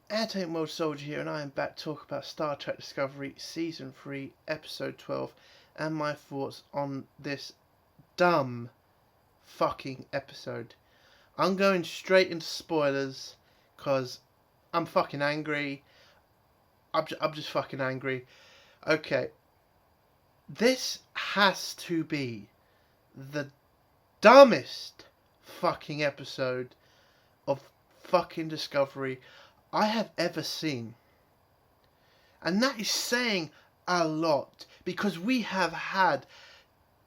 Entertainment World Soldier here, and I am back to talk about Star Trek Discovery Season 3, Episode 12, and my thoughts on this dumb fucking episode. I'm going straight into spoilers, because I'm fucking angry. I'm just fucking angry. Okay, this has to be the dumbest fucking episode of fucking Discovery I have ever seen. And that is saying a lot, because we have had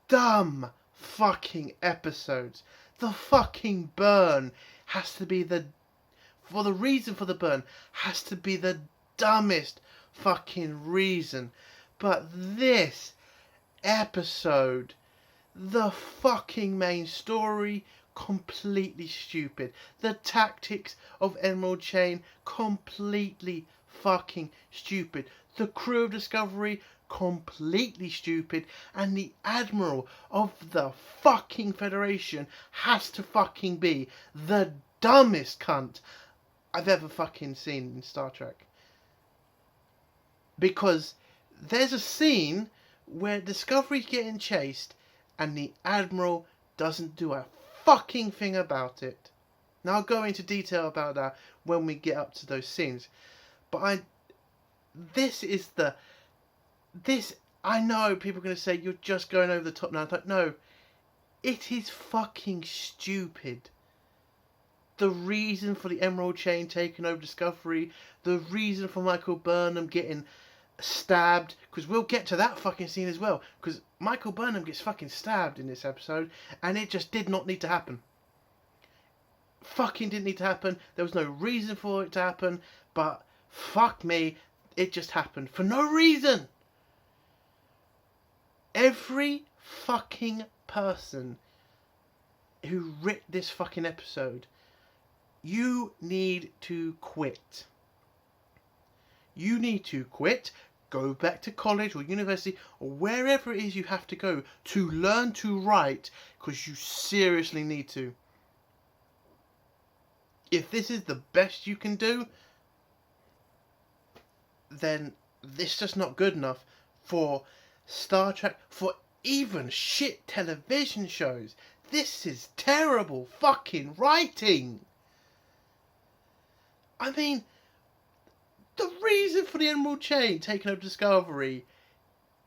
dumb fucking episodes. The fucking burn has to be the reason for the burn has to be the dumbest fucking reason. But this episode, the fucking main story, completely stupid. The tactics of Emerald Chain, completely fucking stupid. The crew of Discovery, completely stupid. And the Admiral of the fucking Federation has to fucking be the dumbest cunt I've ever fucking seen in Star Trek. Because there's a scene where Discovery's getting chased and the Admiral doesn't do a fucking thing about it. Now I'll go into detail about that when we get up to those scenes. But I know people are going to say you're just going over the top now. I'm like, no, it is fucking stupid. The reason for the Emerald Chain taking over Discovery, the reason for Michael Burnham getting stabbed, because we'll get to that fucking scene as well, because Michael Burnham gets fucking stabbed in this episode, and it just did not need to happen. Fucking didn't need to happen. There was no reason for it to happen, but fuck me, it just happened for no reason. Every fucking person who writ this fucking episode, you need to quit. You need to quit, go back to college or university or wherever it is you have to go to learn to write, because you seriously need to. If this is the best you can do, then this is just not good enough for Star Trek, for even shit television shows. This is terrible fucking writing. I mean, the reason for the Emerald Chain taking over Discovery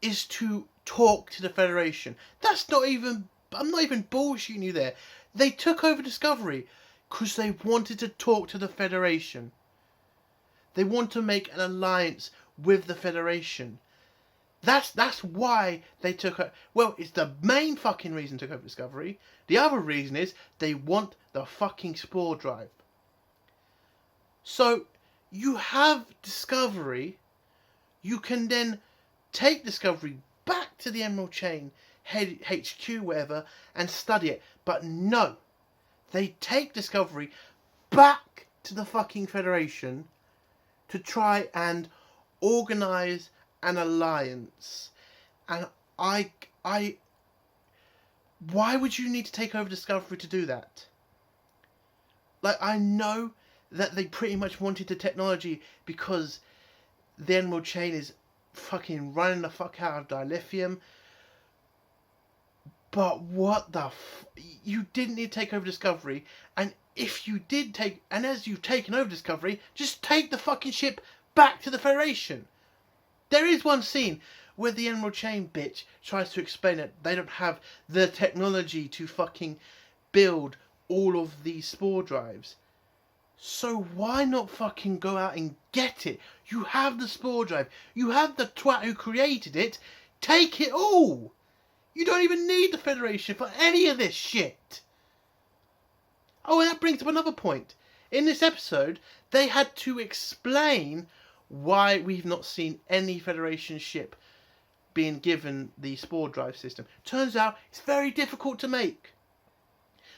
is to talk to the Federation. I'm not even bullshitting you there. They took over Discovery because they wanted to talk to the Federation. They want to make an alliance with the Federation. That's why they took over. Well, it's the main fucking reason they took over Discovery. The other reason is they want the fucking spore drive. So, you have Discovery, you can then take Discovery back to the Emerald Chain, HQ, whatever, and study it. But no, they take Discovery back to the fucking Federation to try and organise an alliance. And why would you need to take over Discovery to do that? Like, I know that they pretty much wanted the technology because the Emerald Chain is fucking running the fuck out of dilithium. But what the you didn't need to take over Discovery, and if you did as you've taken over Discovery, just take the fucking ship back to the Federation. There is one scene where the Emerald Chain bitch tries to explain that they don't have the technology to fucking build all of these spore drives. So why not fucking go out and get it? You have the spore drive. You have the twat who created it. Take it all. You don't even need the Federation for any of this shit. Oh, and that brings up another point. In this episode, they had to explain why we've not seen any Federation ship being given the spore drive system. Turns out it's very difficult to make.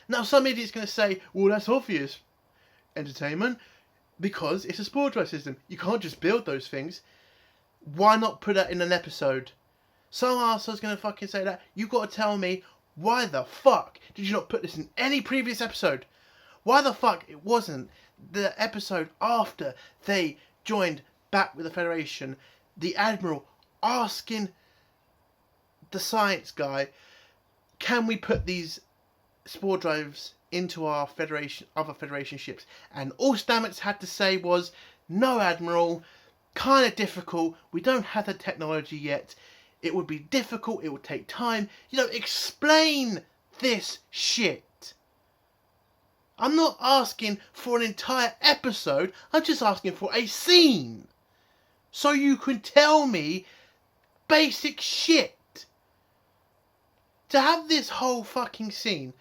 Now, some idiot's going to say, well, that's obvious, Entertainment, because it's a spore drive system. You can't just build those things. Why not put that in an episode? Some arsehole's going to fucking say that. You got to tell me, why the fuck did you not put this in any previous episode? Why the fuck it wasn't the episode after they joined back with the Federation, the Admiral asking the science guy, can we put these spore drives into our other Federation ships? And all Stamets had to say was, no, Admiral, kind of difficult, we don't have the technology yet, it would be difficult, it would take time, explain this shit. I'm not asking for an entire episode, I'm just asking for a scene, so you can tell me basic shit. To have this whole fucking scene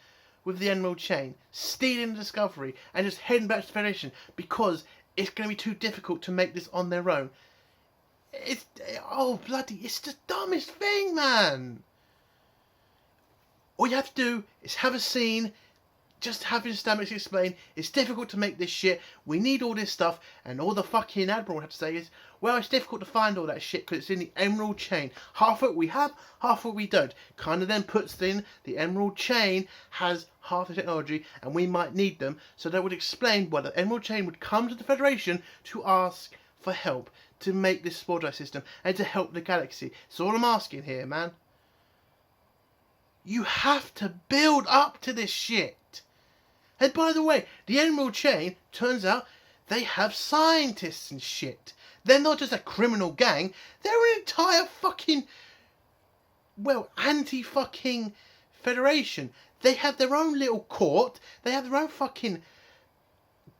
with the Emerald Chain stealing the Discovery and just heading back to the Federation because it's going to be too difficult to make this on their own. It's the dumbest thing, man. All you have to do is have a scene, just having Stamets explain, it's difficult to make this shit, we need all this stuff, and all the fucking Admiral had to say is, well, it's difficult to find all that shit because it's in the Emerald Chain. Half of it we have, half of it we don't. Kind of then puts in the Emerald Chain has half the technology and we might need them, so that would explain why the Emerald Chain would come to the Federation to ask for help to make this spore drive system and to help the galaxy. That's all I'm asking here, man. You have to build up to this shit. And by the way, the Emerald Chain, turns out, they have scientists and shit. They're not just a criminal gang, they're an entire fucking, anti-fucking Federation. They have their own little court, they have their own fucking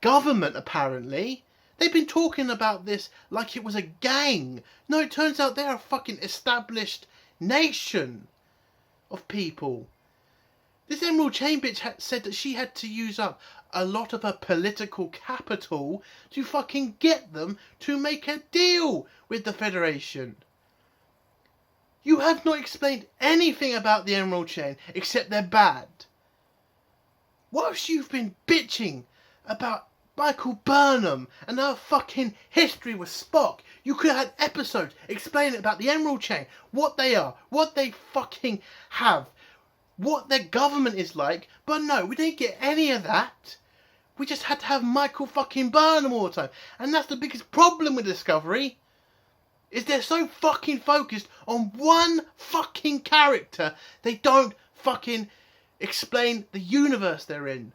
government, apparently. They've been talking about this like it was a gang. No, it turns out they're a fucking established nation of people. This Emerald Chain bitch said that she had to use up a lot of her political capital to fucking get them to make a deal with the Federation. You have not explained anything about the Emerald Chain except they're bad. Whilst you've been bitching about Michael Burnham and her fucking history with Spock, you could have had episodes explaining about the Emerald Chain, what they are, what they fucking have, what their government is like, but no, we didn't get any of that. We just had to have Michael fucking Burnham all the time. And that's the biggest problem with Discovery. Is they're so fucking focused on one fucking character, they don't fucking explain the universe they're in.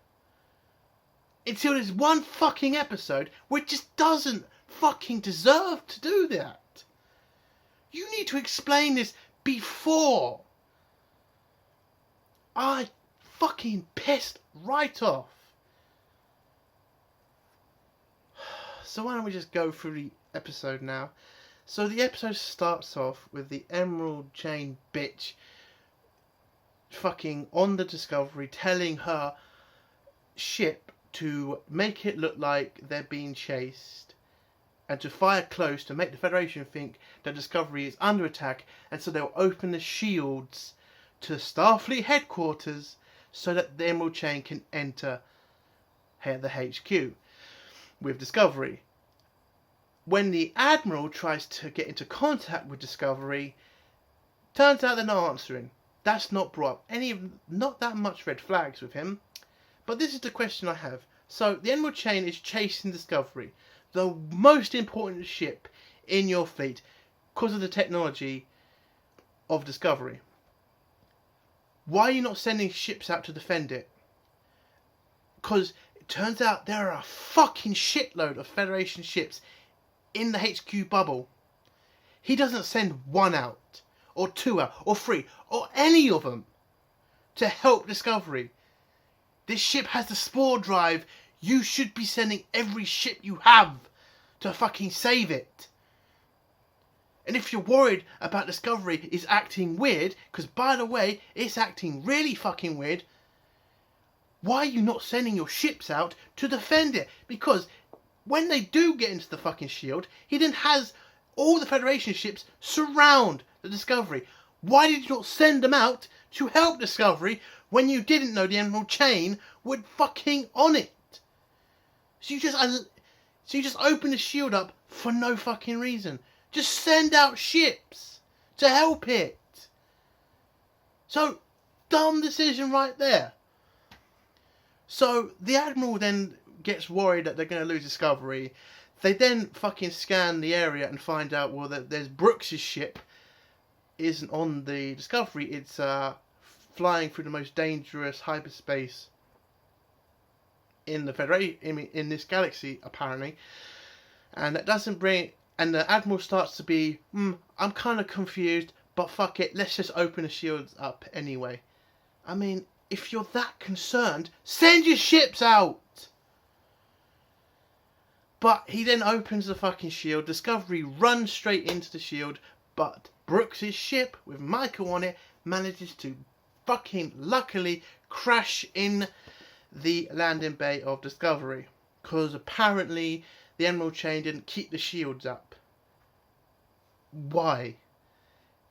Until there's one fucking episode which just doesn't fucking deserve to do that. You need to explain this before. I fucking pissed right off. So why don't we just go through the episode now? So the episode starts off with the Emerald Chain bitch fucking on the Discovery telling her ship to make it look like they're being chased and to fire close to make the Federation think that Discovery is under attack, and so they'll open the shields to Starfleet headquarters so that the Emerald Chain can enter the HQ with Discovery. When the Admiral tries to get into contact with Discovery, turns out they're not answering. That's not brought up not that much red flags with him. But this is the question I have. So the Emerald Chain is chasing Discovery, the most important ship in your fleet, because of the technology of Discovery. Why are you not sending ships out to defend it? Because it turns out there are a fucking shitload of Federation ships in the HQ bubble. He doesn't send one out, or two out, or three, or any of them to help Discovery. This ship has the spore drive. You should be sending every ship you have to fucking save it. And if you're worried about Discovery is acting weird, because by the way, it's acting really fucking weird, why are you not sending your ships out to defend it? Because when they do get into the fucking shield, he then has all the Federation ships surround the Discovery. Why did you not send them out to help Discovery when you didn't know the Emerald Chain would fucking on it? So you just open the shield up for no fucking reason. Just send out ships to help it. So, dumb decision right there. So the Admiral then gets worried that they're going to lose Discovery. They then fucking scan the area and find out, well, that there's Brooks's ship isn't on the Discovery. It's flying through the most dangerous hyperspace in the Federation, in this galaxy, apparently. And that doesn't bring... And the Admiral starts to be, I'm kind of confused, but fuck it, let's just open the shields up anyway. I mean, if you're that concerned, send your ships out! But he then opens the fucking shield. Discovery runs straight into the shield, but Brooks' ship, with Michael on it, manages to fucking luckily crash in the landing bay of Discovery. Because apparently the Emerald Chain didn't keep the shields up. Why?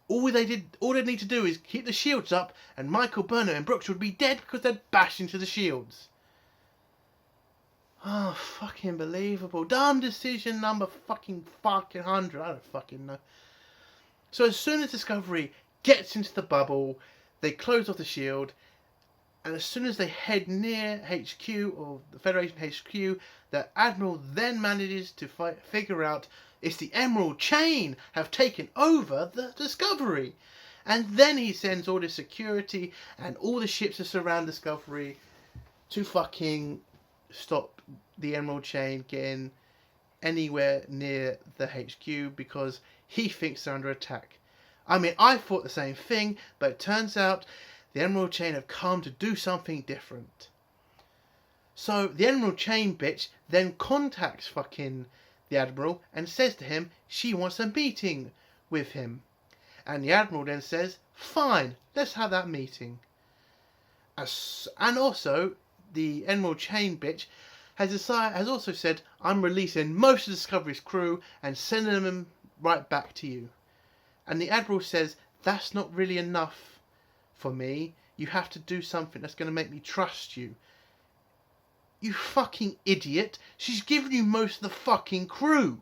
All they need to do is keep the shields up, and Michael, Burnham and Brooks would be dead because they'd bash into the shields. Oh, fucking believable. Dumb decision number fucking 100. I don't fucking know. So as soon as Discovery gets into the bubble, they close off the shield, and as soon as they head near HQ, or the Federation HQ, the Admiral then manages to figure out it's the Emerald Chain have taken over the Discovery. And then he sends all the security and all the ships that surround Discovery to fucking stop the Emerald Chain getting anywhere near the HQ because he thinks they're under attack. I mean, I thought the same thing, but it turns out the Emerald Chain have come to do something different. So the Emerald Chain bitch then contacts fucking the Admiral and says to him she wants a meeting with him. And the Admiral then says, fine, let's have that meeting. And also, the Emerald Chain bitch has also said, I'm releasing most of Discovery's crew and sending them right back to you. And the Admiral says, that's not really enough for me. You have to do something that's going to make me trust you. You fucking idiot. She's given you most of the fucking crew.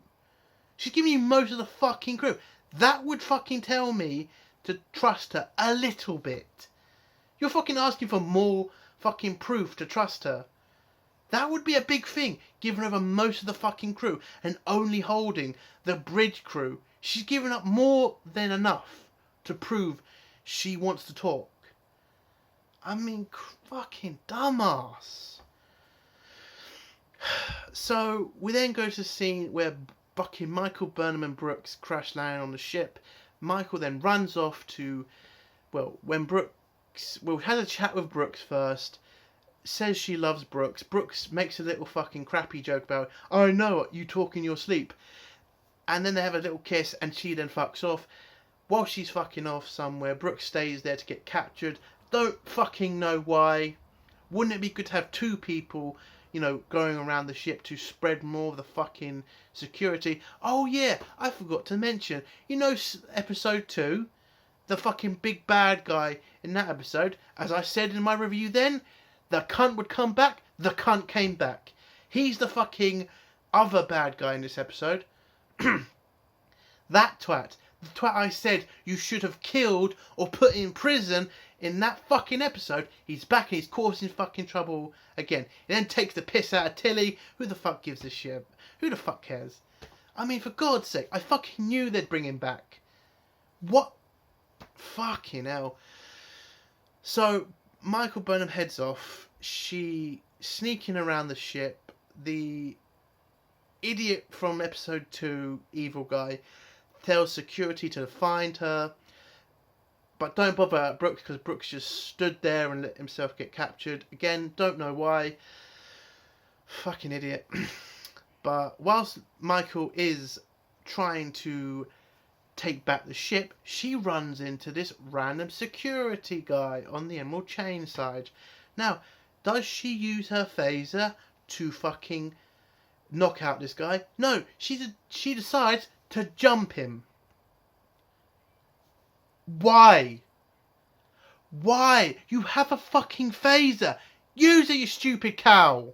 She's given you most of the fucking crew. That would fucking tell me to trust her a little bit. You're fucking asking for more fucking proof to trust her. That would be a big thing, giving over most of the fucking crew and only holding the bridge crew. She's given up more than enough to prove she wants to talk. I mean, fucking dumbass. So we then go to the scene where fucking Michael, Burnham and Brooks crash land on the ship. Michael then runs off to, when has a chat with Brooks first, says she loves Brooks. Brooks makes a little fucking crappy joke about, I know what, you talk in your sleep. And then they have a little kiss and she then fucks off. While she's fucking off somewhere, Brooks stays there to get captured. Don't fucking know why. Wouldn't it be good to have two people, going around the ship to spread more of the fucking security? Oh yeah, I forgot to mention. Episode 2? The fucking big bad guy in that episode, as I said in my review then, the cunt would come back, the cunt came back. He's the fucking other bad guy in this episode. That twat. The twat I said you should have killed or put in prison in that fucking episode. He's back and he's causing fucking trouble again. He then takes the piss out of Tilly. Who the fuck gives a shit? Who the fuck cares? I mean, for God's sake, I fucking knew they'd bring him back. What? Fucking hell. So, Michael Burnham heads off. She sneaking around the ship. The idiot from episode 2, evil guy, tells security to find her. But don't bother Brooks, because Brooks just stood there and let himself get captured. Again, don't know why. Fucking idiot. But whilst Michael is trying to take back the ship, she runs into this random security guy on the Emerald Chain side. Now, does she use her phaser to fucking knock out this guy? No, she decides to jump him. Why? Why? You have a fucking phaser. Use it, you stupid cow.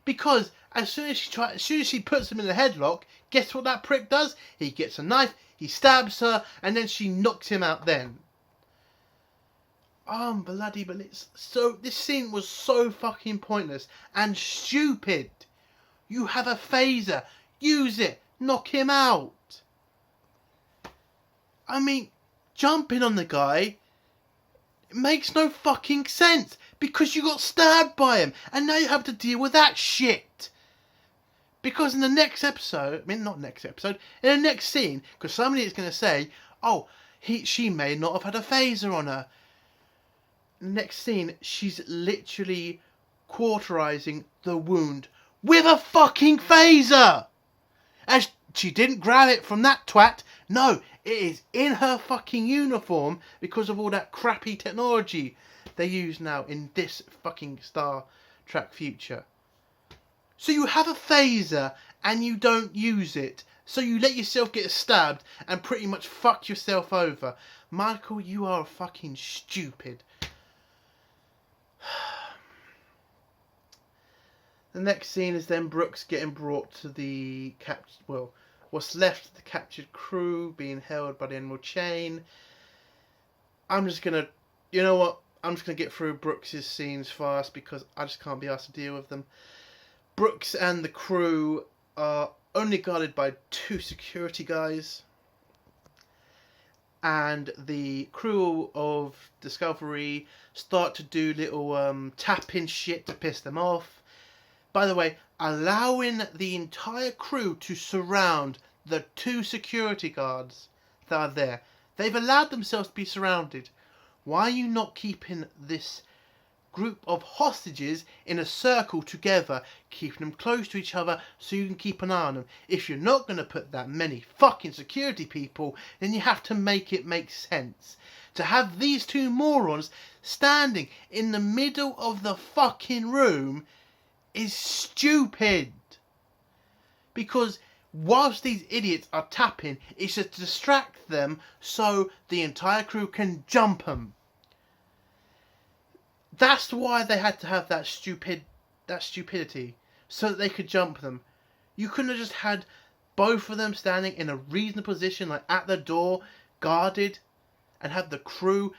Because as soon as she puts him in the headlock, guess what that prick does? He gets a knife, he stabs her, and then she knocks him out then. bloody, but it's so. This scene was so fucking pointless and stupid. You have a phaser. Use it. Knock him out. I mean, jumping on the guy, it makes no fucking sense because you got stabbed by him and now you have to deal with that shit. Because in the next episode, I mean not next episode, in the next scene, because somebody is going to say, oh, she may not have had a phaser on her. In the next scene, she's literally cauterizing the wound with a fucking phaser. And she didn't grab it from that twat. No, it is in her fucking uniform because of all that crappy technology they use now in this fucking Star Trek future. So you have a phaser and you don't use it. So you let yourself get stabbed and pretty much fuck yourself over. Michael, you are fucking stupid. The next scene is then Brooks getting brought to the what's left of the captured crew being held by the Admiral Chain. I'm just gonna, you know what? I'm just gonna get through Brooks's scenes fast because I just can't be asked to deal with them. Brooks and the crew are only guarded by 2 security guys. And the crew of Discovery start to do little tapping shit to piss them off. By the way, allowing the entire crew to surround the 2 security guards that are there. They've allowed themselves to be surrounded. Why are you not keeping this group of hostages in a circle together, keeping them close to each other so you can keep an eye on them? If you're not going to put that many fucking security people, then you have to make it make sense. To have these 2 morons standing in the middle of the fucking room is stupid. Because whilst these idiots are tapping, it's just to distract them so the entire crew can jump them. That's why they had to have that stupidity, so that they could jump them. You couldn't have just had both of them standing in a reasonable position, like at the door, guarded, and have the crew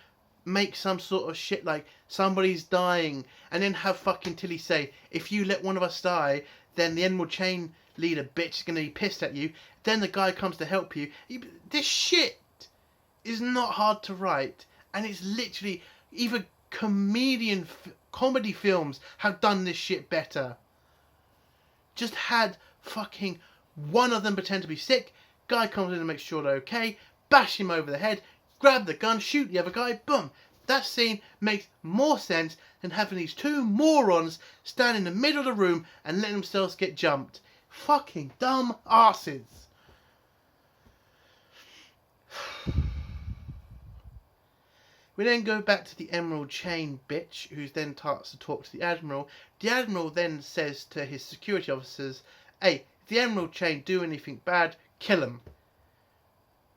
make some sort of shit like somebody's dying, and then have fucking Tilly say, if you let one of us die, then the Admiral Chain leader bitch is going to be pissed at you. Then the guy comes to help you. This shit is not hard to write, and it's literally even comedy films have done this shit better. Just had fucking one of them pretend to be sick, guy comes in and makes sure they're okay, bash him over the head, grab the gun, shoot the other guy, boom. That scene makes more sense than having these 2 morons stand in the middle of the room and letting themselves get jumped. Fucking dumb asses. We then go back to the Emerald Chain bitch, who then starts to talk to the Admiral. The Admiral then says to his security officers, hey, if the Emerald Chain do anything bad, kill them.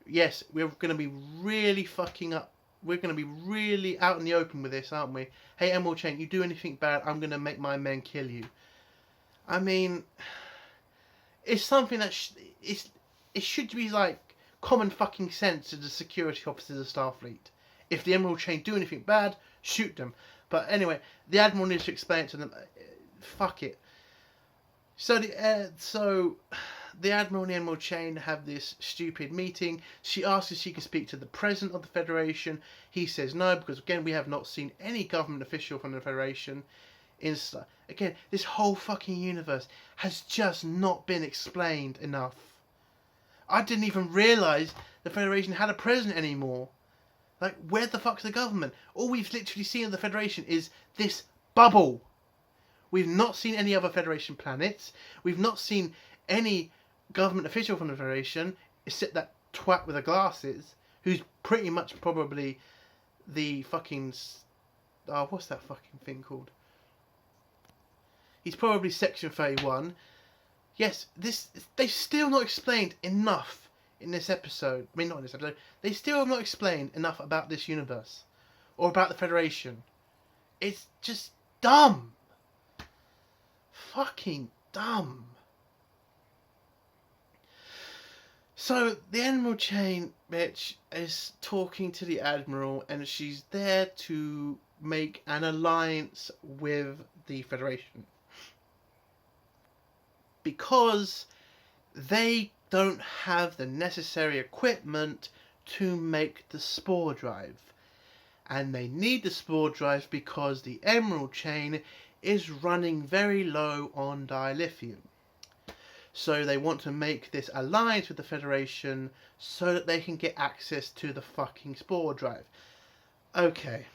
Yes, we're going to be really fucking up. We're going to be really out in the open with this, aren't we? Hey, Emerald Chain, you do anything bad, I'm going to make my men kill you. I mean, it's something that it should be like common fucking sense to the security officers of Starfleet. If the Emerald Chain do anything bad, shoot them. But anyway, the Admiral needs to explain it to them. Fuck it. So the Admiral and the Emerald Chain have this stupid meeting. She asks if she can speak to the President of the Federation. He says no, because again, we have not seen any government official from the Federation. Again, this whole fucking universe has just not been explained enough. I didn't even realise the Federation had a president anymore. Like, where the fuck's the government? All we've literally seen of the Federation is this bubble. We've not seen any other Federation planets. We've not seen any government official from the Federation, except that twat with the glasses, who's pretty much probably the fucking... Oh, what's that fucking thing called? He's probably Section 31. Yes, they've still not explained enough in this episode. I mean, not in this episode. They still have not explained enough about this universe. Or about the Federation. It's just dumb. Fucking dumb. So the Emerald Chain bitch is talking to the Admiral, and she's there to make an alliance with the Federation because they don't have the necessary equipment to make the spore drive. And they need the spore drive because the Emerald Chain is running very low on dilithium. So they want to make this alliance with the Federation so that they can get access to the fucking spore drive. Okay.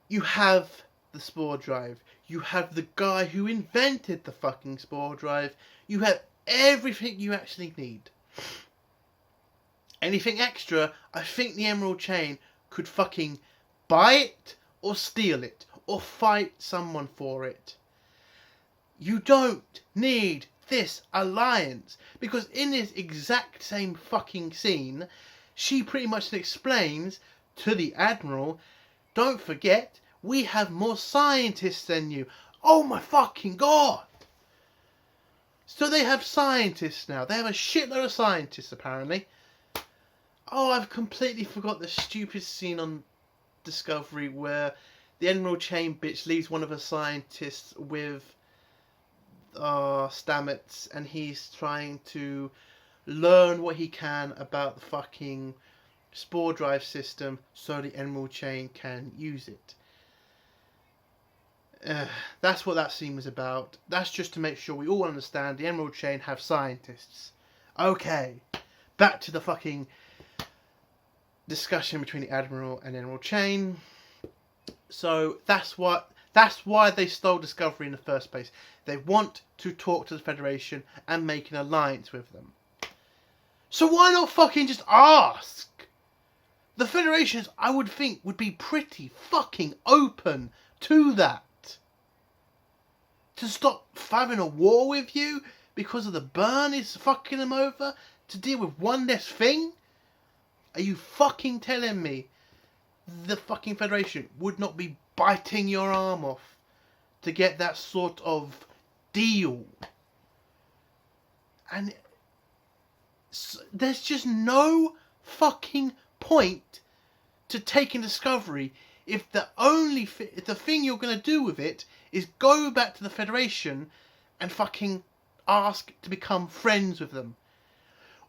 You have the spore drive. You have the guy who invented the fucking spore drive. You have everything you actually need. Anything extra, I think the Emerald Chain could fucking buy it or steal it or fight someone for it. You don't need this alliance, because in this exact same fucking scene, she pretty much explains to the Admiral, don't forget, we have more scientists than you. Oh my fucking god! So they have scientists now. They have a shitload of scientists, apparently. Oh, I've completely forgot the stupid scene on Discovery where the Emerald Chain bitch leaves one of her scientists with Stamets, and he's trying to learn what he can about the fucking spore drive system so the Emerald Chain can use it. That's what that scene was about. That's just to make sure we all understand the Emerald Chain have scientists. Okay, back to the fucking discussion between the Admiral and Emerald Chain. So that's why they stole Discovery in the first place. They want to talk to the Federation and make an alliance with them. So why not fucking just ask? The Federations, I would think, would be pretty fucking open to that. To stop having a war with you because of the burn is fucking them over? To deal with one less thing? Are you fucking telling me the fucking Federation would not be biting your arm off to get that sort of deal? And there's just no fucking point to taking Discovery if the thing you're going to do with it is go back to the Federation and fucking ask to become friends with them.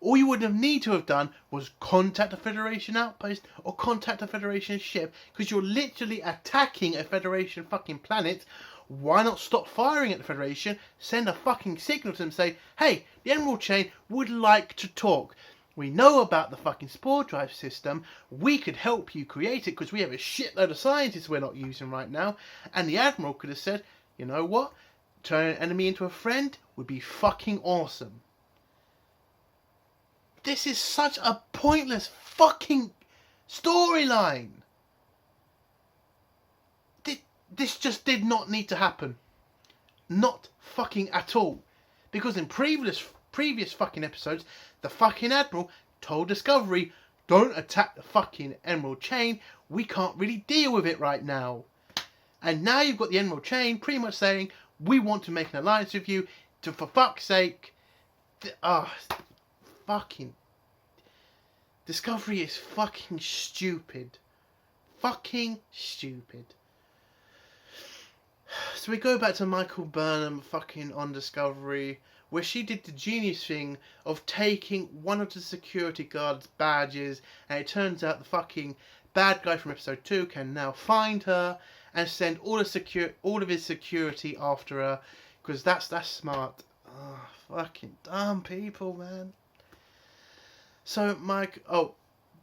All you would have need to have done was contact a Federation outpost or contact a Federation ship, because you're literally attacking a Federation fucking planet. Why not stop firing at the Federation, send a fucking signal to them, say, hey, the Emerald Chain would like to talk. We know about the fucking spore drive system. We could help you create it because we have a shitload of scientists we're not using right now. And the Admiral could have said, you know what? Turn an enemy into a friend would be fucking awesome. This is such a pointless fucking storyline. This just did not need to happen. Not fucking at all. Because in previous fucking episodes, the fucking Admiral told Discovery, don't attack the fucking Emerald Chain. We can't really deal with it right now. And now you've got the Emerald Chain pretty much saying, we want to make an alliance with you. For fuck's sake. Fucking Discovery is fucking stupid. Fucking stupid. So we go back to Michael Burnham fucking on Discovery, where she did the genius thing of taking one of the security guards' badges, and it turns out the fucking bad guy from episode 2 can now find her and send all of his security after her, because that's smart. Fucking dumb people, man. So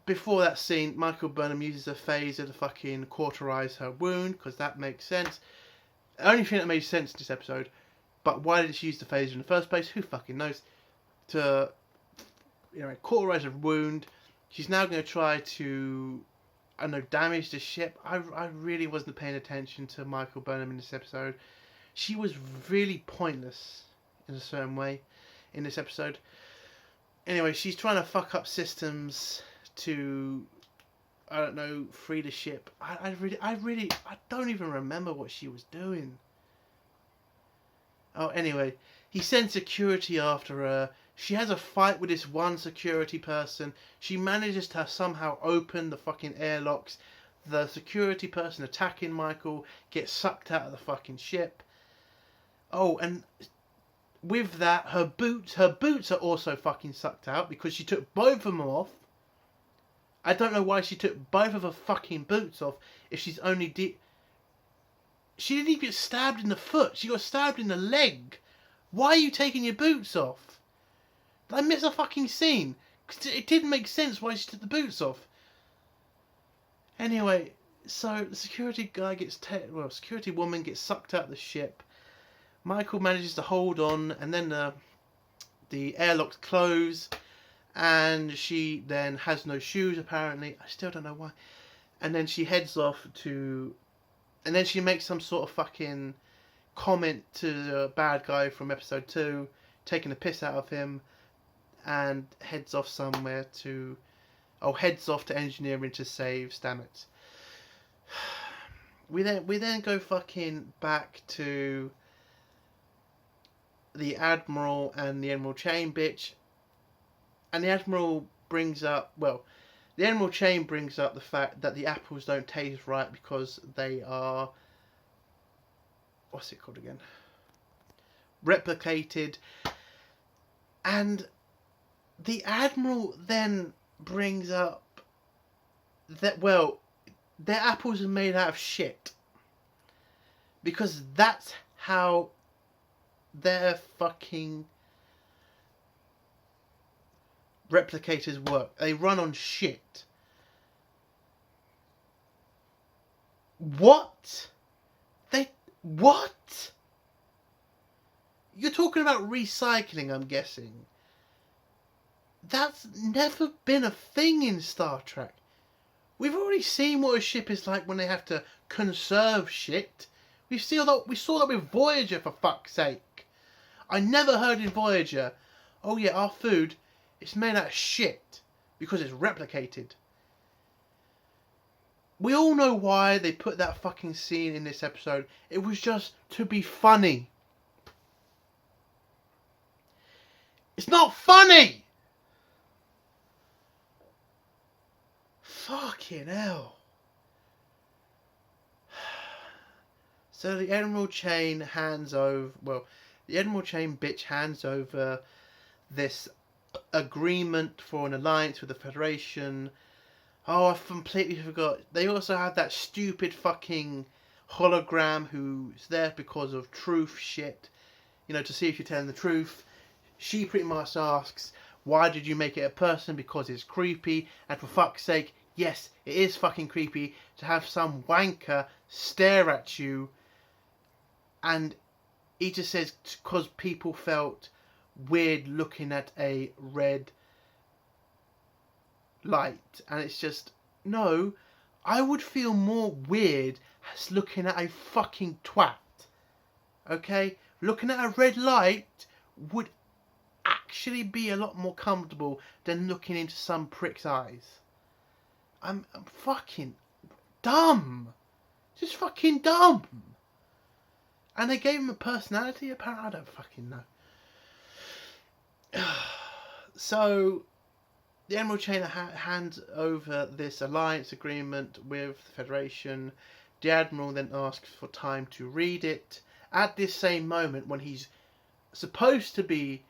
before that scene, Michael Burnham uses a phaser to fucking cauterize her wound, because that makes sense. The only thing that made sense in this episode, but why did she use the phaser in the first place? Who fucking knows? To, cauterize her wound. She's now going to try to, damage the ship. I really wasn't paying attention to Michael Burnham in this episode. She was really pointless in a certain way in this episode. Anyway, she's trying to fuck up systems to, free the ship. I don't even remember what she was doing. Oh, anyway, He sends security after her. She has a fight with this one security person. She manages to somehow open the fucking airlocks. The security person attacking Michael gets sucked out of the fucking ship. Oh, and with that, her boots are also fucking sucked out because she took both of them off. I don't know why she took both of her fucking boots off if she's only She didn't even get stabbed in the foot. She got stabbed in the leg. Why are you taking your boots off? Did I miss a fucking scene? Because it didn't make sense why she took the boots off. Anyway, so the security guy security woman gets sucked out of the ship. Michael manages to hold on, and then the airlocks close, and she then has no shoes apparently. I still don't know why. And then she heads off to, and then she makes some sort of fucking comment to the bad guy from episode 2, taking the piss out of him, and heads off somewhere to, heads off to engineering to save Stamets. We then go fucking back to the Admiral and the Admiral Chain bitch, and the Admiral brings up, the Admiral Chain brings up the fact that the apples don't taste right because they are, what's it called again? Replicated. And the Admiral then brings up that, their apples are made out of shit. Because that's how their fucking replicators work. They run on shit. What? What? You're talking about recycling, I'm guessing. That's never been a thing in Star Trek. We've already seen what a ship is like when they have to conserve shit. We saw that with Voyager, for fuck's sake. I never heard in Voyager, oh yeah, our food, it's made out of shit because it's replicated. We all know why they put that fucking scene in this episode. It was just to be funny. It's not funny! Fucking hell. So the Admiral Chain hands over, the Admiral Chain bitch hands over this agreement for an alliance with the Federation. Oh, I completely forgot. They also have that stupid fucking hologram who's there because of truth shit. You know, to see if you're telling the truth. She pretty much asks, why did you make it a person? Because it's creepy. And for fuck's sake, yes, it is fucking creepy to have some wanker stare at you. And he just says, because people felt weird looking at a red light. And it's just, no, I would feel more weird as looking at a fucking twat. Okay? Looking at a red light would actually be a lot more comfortable than looking into some prick's eyes. I'm fucking dumb. Just fucking dumb. And they gave him a personality, apparently. I don't fucking know. So, the Emerald Chain hands over this alliance agreement with the Federation. The Admiral then asks for time to read it. At this same moment, when he's supposed to be,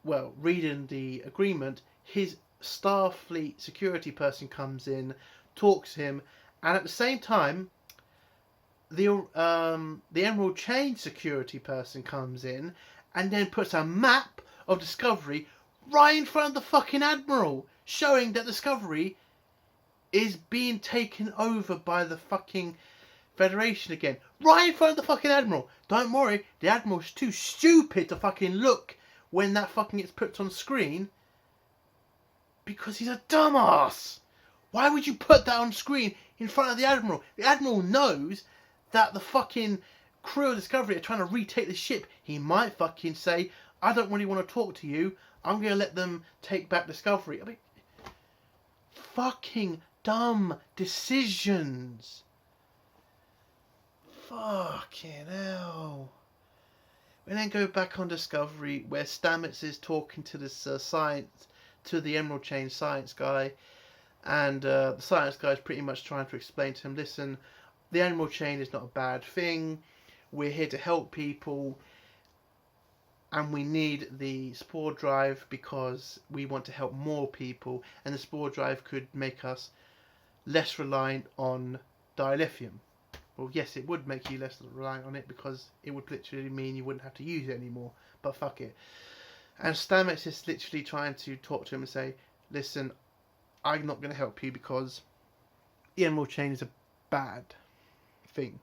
reading the agreement, his Starfleet security person comes in, talks to him, and at the same time, the Emerald Chain security person comes in and then puts a map of Discovery right in front of the fucking Admiral, showing that Discovery is being taken over by the fucking Federation again. Right in front of the fucking Admiral. Don't worry, the Admiral's too stupid to fucking look when that fucking gets put on screen. Because he's a dumbass. Why would you put that on screen in front of the Admiral? The Admiral knows that the fucking crew of Discovery are trying to retake the ship. He might fucking say, I don't really want to talk to you. I'm going to let them take back Discovery. I mean, fucking dumb decisions. Fucking hell. We then go back on Discovery where Stamets is talking to this to the Emerald Chain science guy, and the science guy is pretty much trying to explain to him, listen, the Emerald Chain is not a bad thing. We're here to help people, and we need the spore drive because we want to help more people, and the spore drive could make us less reliant on dilithium. Well, yes, it would make you less reliant on it because it would literally mean you wouldn't have to use it anymore. But fuck it. And Stamets is literally trying to talk to him and say, listen, I'm not going to help you because the Emerald Chain is a bad thing.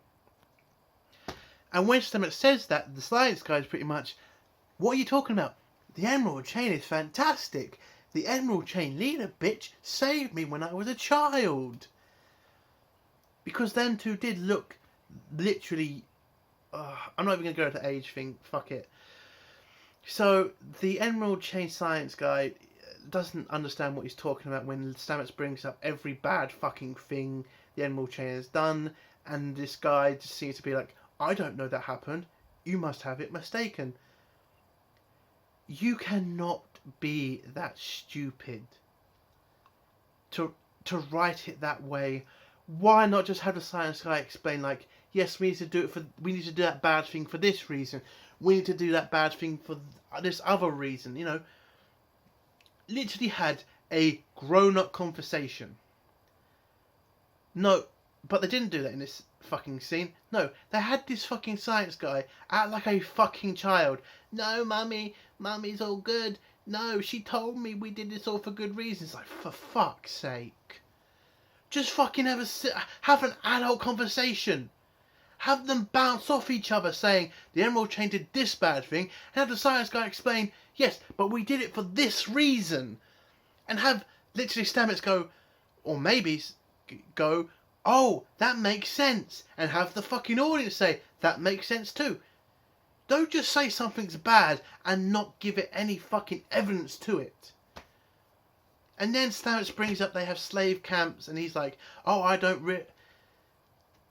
And when Stamets says that, the science guy is pretty much, what are you talking about? The Emerald Chain is fantastic. The Emerald Chain leader, bitch, saved me when I was a child. Because them two did look literally... I'm not even going to go to the age thing. Fuck it. So, the Emerald Chain science guy doesn't understand what he's talking about when Stamets brings up every bad fucking thing the Emerald Chain has done. And this guy just seems to be like, I don't know that happened. You must have it mistaken. You cannot be that stupid to write it that way. Why not just have the science guy explain, like, yes, we need to do that bad thing for this reason. We need to do that bad thing for this other reason. You know, literally had a grown-up conversation. No, but they didn't do that in this fucking scene. No, they had this fucking science guy act like a fucking child. No, mummy's all good. No, she told me we did this all for good reasons. Like, for fuck's sake. Just fucking have an adult conversation. Have them bounce off each other saying, the Emerald Chain did this bad thing. And have the science guy explain, yes, but we did it for this reason. And have literally Stamets go, or maybe go, oh, that makes sense. And have the fucking audience say, that makes sense too. Don't just say something's bad and not give it any fucking evidence to it. And then Stamets brings up they have slave camps and he's like, oh, I don't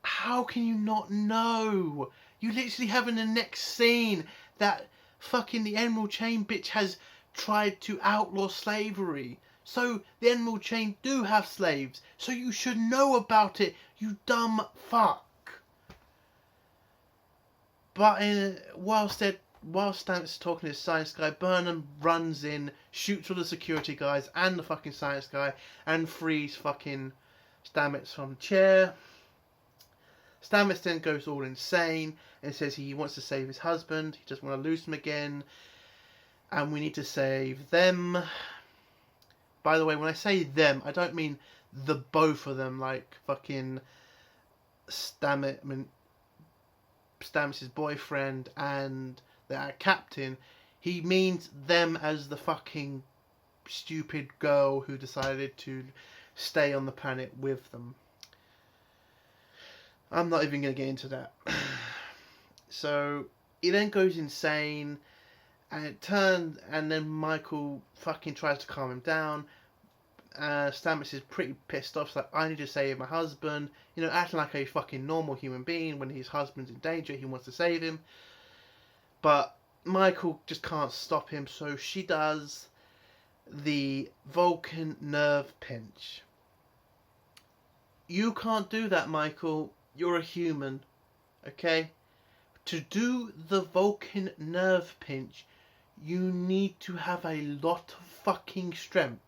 How can you not know? You literally have in the next scene that fucking the Emerald Chain bitch has tried to outlaw slavery. So the Emerald Chain do have slaves. So you should know about it, you dumb fuck. But whilst Stamets is talking to his science guy, Burnham runs in, shoots all the security guys and the fucking science guy, and frees fucking Stamets from the chair. Stamets then goes all insane and says he wants to save his husband, he doesn't want to lose him again, and we need to save them. By the way, when I say them, I don't mean the both of them, like fucking Stamets' boyfriend and the captain. He means them as the fucking stupid girl who decided to stay on the planet with them. I'm not even going to get into that. So he then goes insane, and then Michael fucking tries to calm him down. Stamets is pretty pissed off. He's like, I need to save my husband. You know, acting like a fucking normal human being. When his husband's in danger, he wants to save him. But Michael just can't stop him, so she does the Vulcan nerve pinch. You can't do that, Michael. You're a human, okay? To do the Vulcan nerve pinch, you need to have a lot of fucking strength.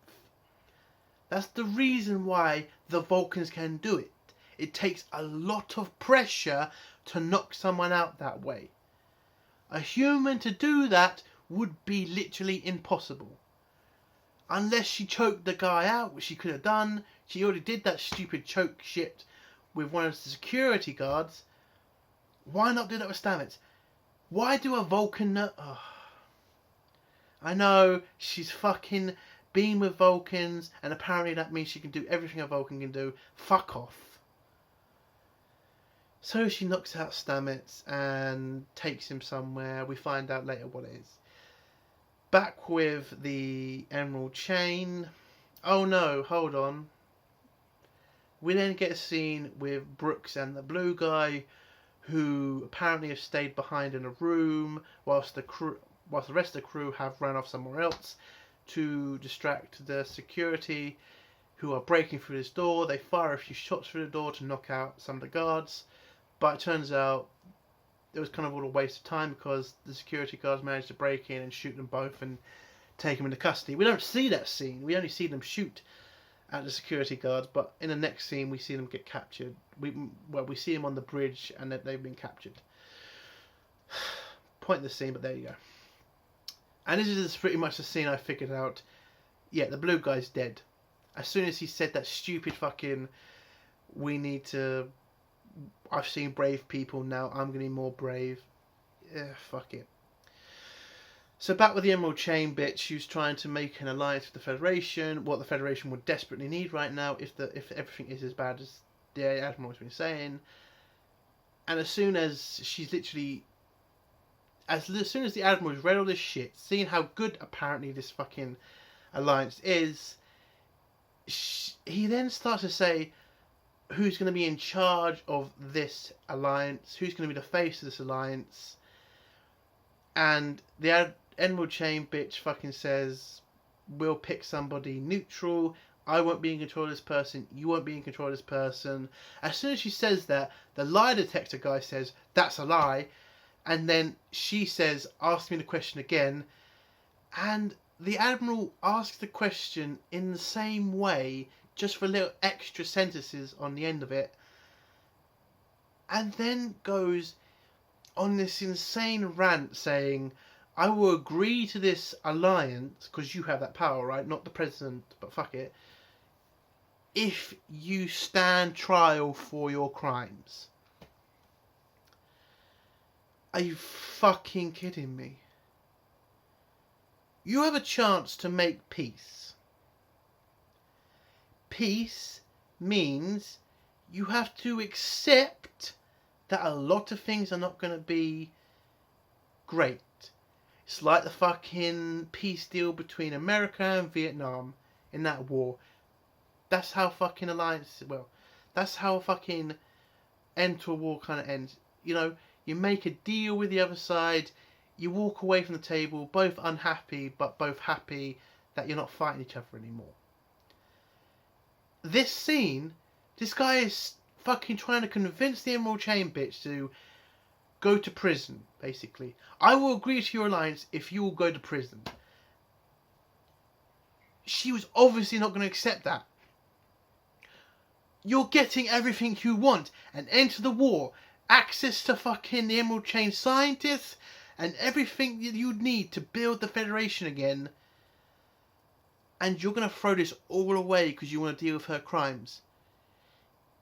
That's the reason why the Vulcans can do it. It takes a lot of pressure to knock someone out that way. A human to do that would be literally impossible. Unless she choked the guy out, which she could have done. She already did that stupid choke shit with one of the security guards. Why not do that with Stamets? Why do a Vulcan... I know, she's fucking been with Vulcans, and apparently that means she can do everything a Vulcan can do. Fuck off. So she knocks out Stamets and takes him somewhere. We find out later what it is. Back with the Emerald Chain. Oh no, hold on. We then get a scene with Brooks and the blue guy, who apparently have stayed behind in a room whilst the rest of the crew have run off somewhere else to distract the security who are breaking through this door. They fire a few shots through the door to knock out some of the guards, but it turns out it was kind of all a waste of time because the security guards managed to break in and shoot them both and take them into custody. We don't see that scene. We only see them shoot at the security guards, but in the next scene we see them get captured. We see them on the bridge and that they've been captured. Pointless scene, but there you go. And this is pretty much the scene I figured out. Yeah, the blue guy's dead. As soon as he said that stupid fucking, I've seen brave people, now I'm going to be more brave. Yeah, fuck it. So back with the Emerald Chain bitch, who's trying to make an alliance with the Federation, what the Federation would desperately need right now if everything is as bad as the Admiral has been saying. And as soon as she's literally, as soon as the Admiral has read all this shit, seeing how good apparently this fucking alliance is, he then starts to say who's going to be in charge of this alliance, who's going to be the face of this alliance. And the Emerald Chain bitch fucking says, we'll pick somebody neutral. I won't be in control of this person. You won't be in control of this person. As soon as she says that, the lie detector guy says, that's a lie. And then she says, ask me the question again. And the Admiral asks the question in the same way, just for little extra sentences on the end of it. And then goes on this insane rant saying, I will agree to this alliance, because you have that power, right? Not the president, but fuck it. If you stand trial for your crimes. Are you fucking kidding me? You have a chance to make peace. Peace means you have to accept that a lot of things are not going to be great. It's like the fucking peace deal between America and Vietnam in that war. That's how fucking that's how fucking end to a war kind of ends. You know, you make a deal with the other side, you walk away from the table, both unhappy, but both happy that you're not fighting each other anymore. This scene, this guy is fucking trying to convince the Emerald Chain bitch to go to prison, basically. I will agree to your alliance if you will go to prison. She was obviously not going to accept that. You're getting everything you want. An end to the war. Access to fucking the Emerald Chain scientists. And everything that you'd need to build the Federation again. And you're going to throw this all away because you want to deal with her crimes.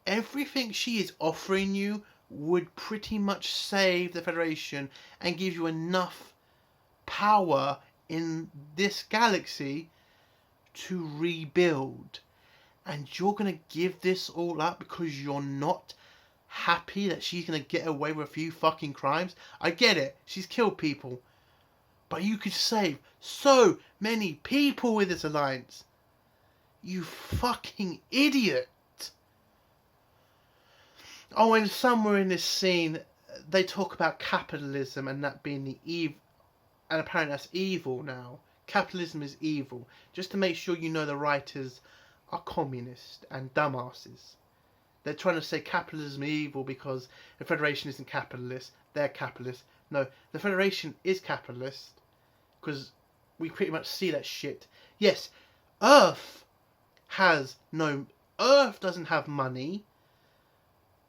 Everything she is offering you would pretty much save the Federation and give you enough power in this galaxy to rebuild. And you're going to give this all up because you're not happy that she's going to get away with a few fucking crimes? I get it. She's killed people. But you could save so many people with this alliance. You fucking idiot. Oh, and somewhere in this scene, they talk about capitalism and that being the evil. And apparently that's evil now. Capitalism is evil. Just to make sure you know, the writers are communist and dumbasses. They're trying to say capitalism is evil because the Federation isn't capitalist. They're capitalist. No, the Federation is capitalist. Because we pretty much see that shit. Yes, Earth doesn't have money.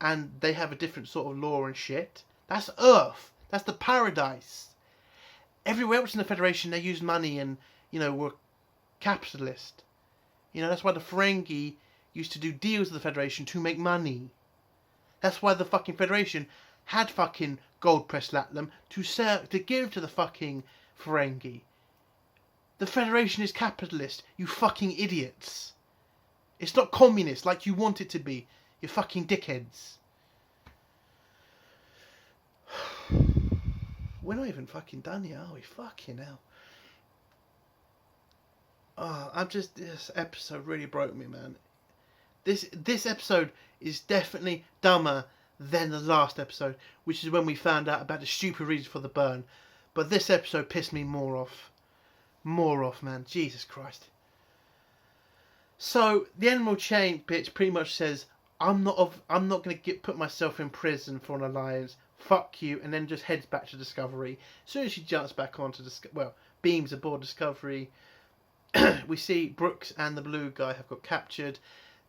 And they have a different sort of law and shit. That's Earth. That's the paradise. Everywhere else in the Federation, they use money and, were capitalist. That's why the Ferengi used to do deals with the Federation to make money. That's why the fucking Federation had fucking gold-pressed latinum to give to the fucking Ferengi. The Federation is capitalist, you fucking idiots. It's not communist like you want it to be. You fucking dickheads. We're not even fucking done yet, are we? Fucking hell. Oh, this episode really broke me, man. This episode is definitely dumber than the last episode, which is when we found out about the stupid reason for the burn. But this episode pissed me more off. More off, man. Jesus Christ. So the Emerald Chain bitch pretty much says, I'm not gonna put myself in prison for an alliance. Fuck you, and then just heads back to Discovery. As soon as she jumps back onto beams aboard Discovery, we see Brooks and the blue guy have got captured.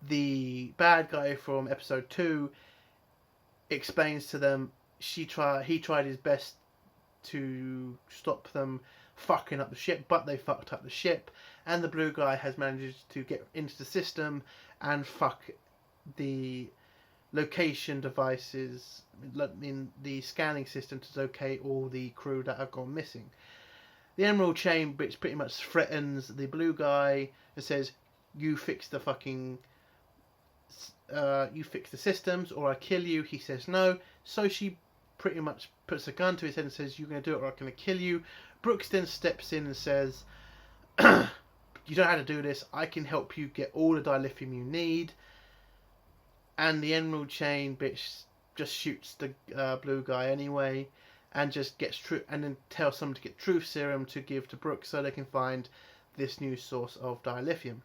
The bad guy from episode 2 explains to them he tried his best to stop them fucking up the ship, but they fucked up the ship, and the blue guy has managed to get into the system and fuck the location devices in the scanning system to locate all the crew that have gone missing. The Emerald Chain which pretty much threatens the blue guy and says, you fix the fucking you fix the systems or I kill you. He says no, so she pretty much puts a gun to his head and says, you're going to do it or I'm going to kill you. Brooks then steps in and says, you don't know how to do this, I can help you get all the dilithium you need. And the Emerald Chain bitch just shoots the blue guy anyway, and just gets and then tells someone to get truth serum to give to Brooks so they can find this new source of dilithium.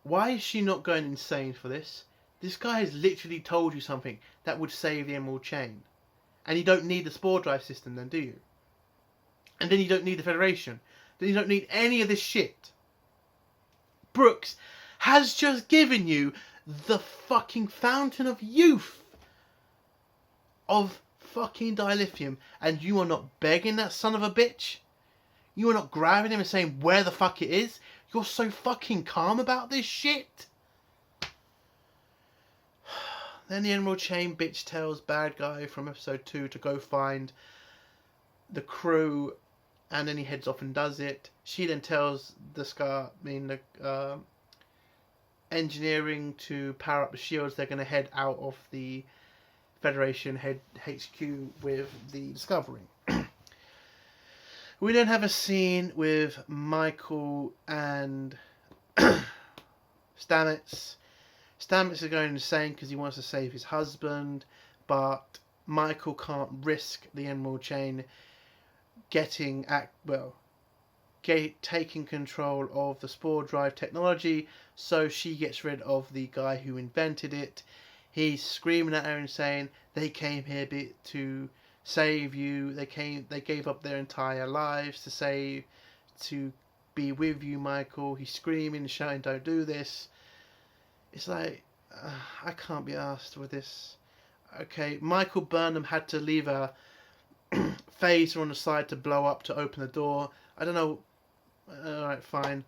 Why is she not going insane for this? This guy has literally told you something that would save the Emerald Chain. And you don't need the spore drive system then, do you? And then you don't need the Federation. Then you don't need any of this shit. Brooks has just given you the fucking fountain of youth of fucking dilithium, and you are not begging that son of a bitch? You are not grabbing him and saying where the fuck it is? You're so fucking calm about this shit? Then the Emerald Chain bitch tells bad guy from episode 2 to go find the crew, and then he heads off and does it. She then tells the engineering to power up the shields. They're going to head out of the Federation HQ with the Discovery. We then have a scene with Michael and Stamets. Stamets is going insane because he wants to save his husband, but Michael can't risk the Emerald Chain taking control of the spore drive technology, so she gets rid of the guy who invented it. He's screaming at her and saying, they came here to save you, they gave up their entire lives to be with you, Michael. He's screaming and shouting, don't do this. It's like, I can't be arsed with this. Okay, Michael Burnham had to leave a phaser on the side to blow up to open the door. I don't know. Alright, fine.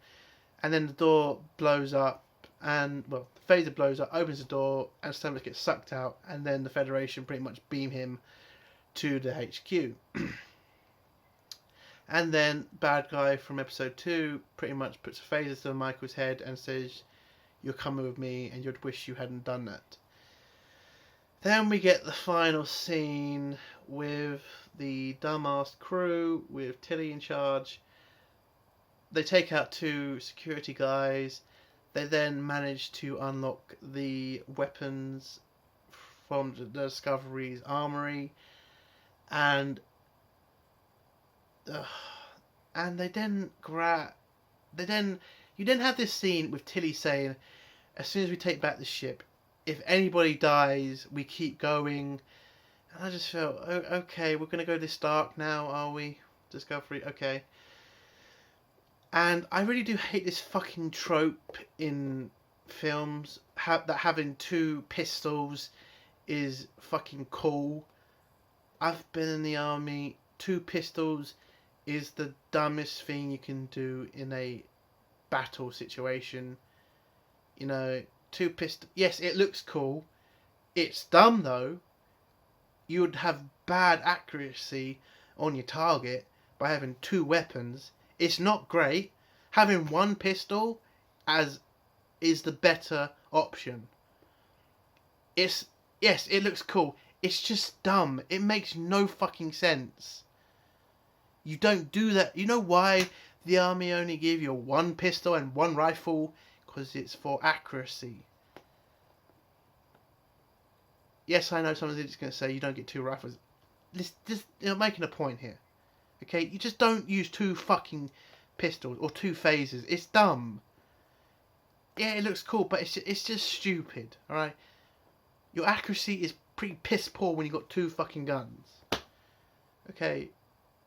And then the door blows up, and the phaser blows up, opens the door, and Stamets gets sucked out, and then the Federation pretty much beam him to the HQ. And then bad guy from episode 2 pretty much puts a phaser to Michael's head and says, you're coming with me and you'd wish you hadn't done that. Then we get the final scene with the dumbass crew with Tilly in charge. They take out 2 security guys. They then manage to unlock the weapons from the Discovery's armory, and they then you then have this scene with Tilly saying, as soon as we take back the ship, if anybody dies, we keep going. And I just felt, oh, okay, we're going to go this dark now, are we? Discovery, okay. And I really do hate this fucking trope in films, that having 2 pistols is fucking cool. I've been in the army. 2 pistols is the dumbest thing you can do in a battle situation. You know, 2 pistols. Yes, it looks cool. It's dumb though. You would have bad accuracy on your target by having 2 weapons. It's not great. Having 1 pistol is the better option. Yes, it looks cool. It's just dumb. It makes no fucking sense. You don't do that. You know why the army only give you 1 pistol and 1 rifle? Because it's for accuracy. Yes, I know some of it's going to say you don't get 2 rifles. This, making a point here. Okay, you just don't use 2 fucking pistols or 2 phases. It's dumb. Yeah, it looks cool, but it's just stupid. All right, your accuracy is pretty piss poor when you got 2 fucking guns. Okay,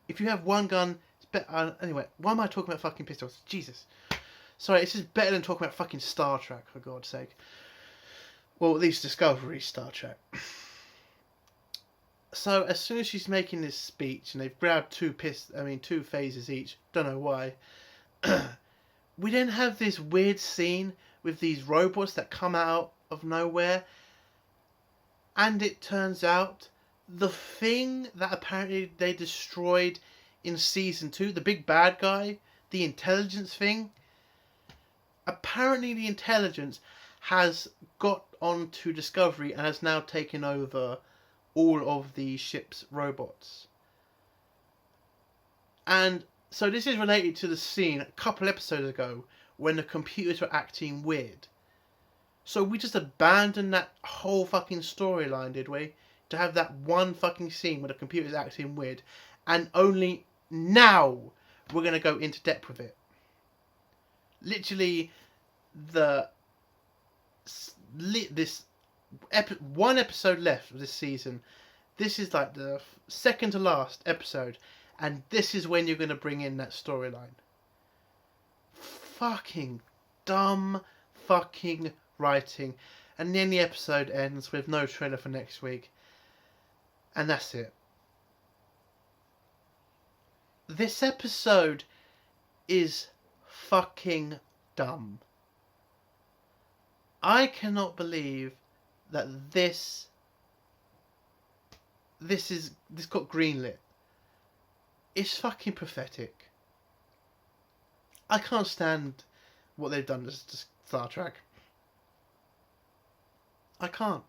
if you have 1 gun, it's better. Anyway, why am I talking about fucking pistols? Jesus. Sorry, it's just better than talking about fucking Star Trek, for God's sake. Well, at least Discovery Star Trek. So as soon as she's making this speech, and they've grabbed 2 phases each. Don't know why. We then have this weird scene with these robots that come out of nowhere, and it turns out the thing that apparently they destroyed in season 2, the big bad guy, the intelligence thing. Apparently the intelligence has got onto Discovery and has now taken over all of the ship's robots. And so this is related to the scene a couple episodes ago when the computers were acting weird. So we just abandoned that whole fucking storyline, did we? To have that one fucking scene where the computer's acting weird, and only now we're going to go into depth with it. Literally, one episode left of this season. This is like the second to last episode, and this is when you're going to bring in that storyline. Fucking dumb fucking writing. And then the episode ends with no trailer for next week. And that's it. This episode is fucking dumb. I cannot believe that this got greenlit. It's fucking pathetic. I can't stand what they've done to Star Trek. I can't.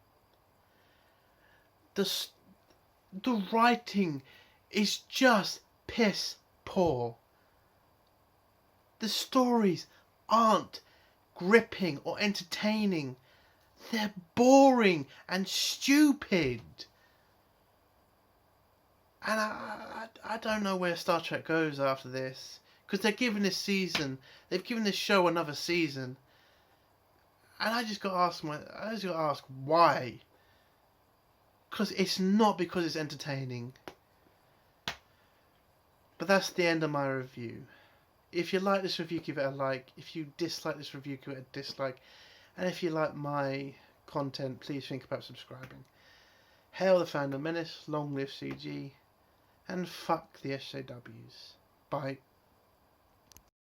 The writing is just piss poor. The stories aren't gripping or entertaining. They're boring and stupid. And I don't know where Star Trek goes after this. Because they've given this show another season. And I just got to ask why. Because it's not because it's entertaining. But that's the end of my review. If you like this review, give it a like. If you dislike this review, give it a dislike. And if you like my content, please think about subscribing. Hail the Fandom Menace, long live CG, and fuck the SJWs. Bye.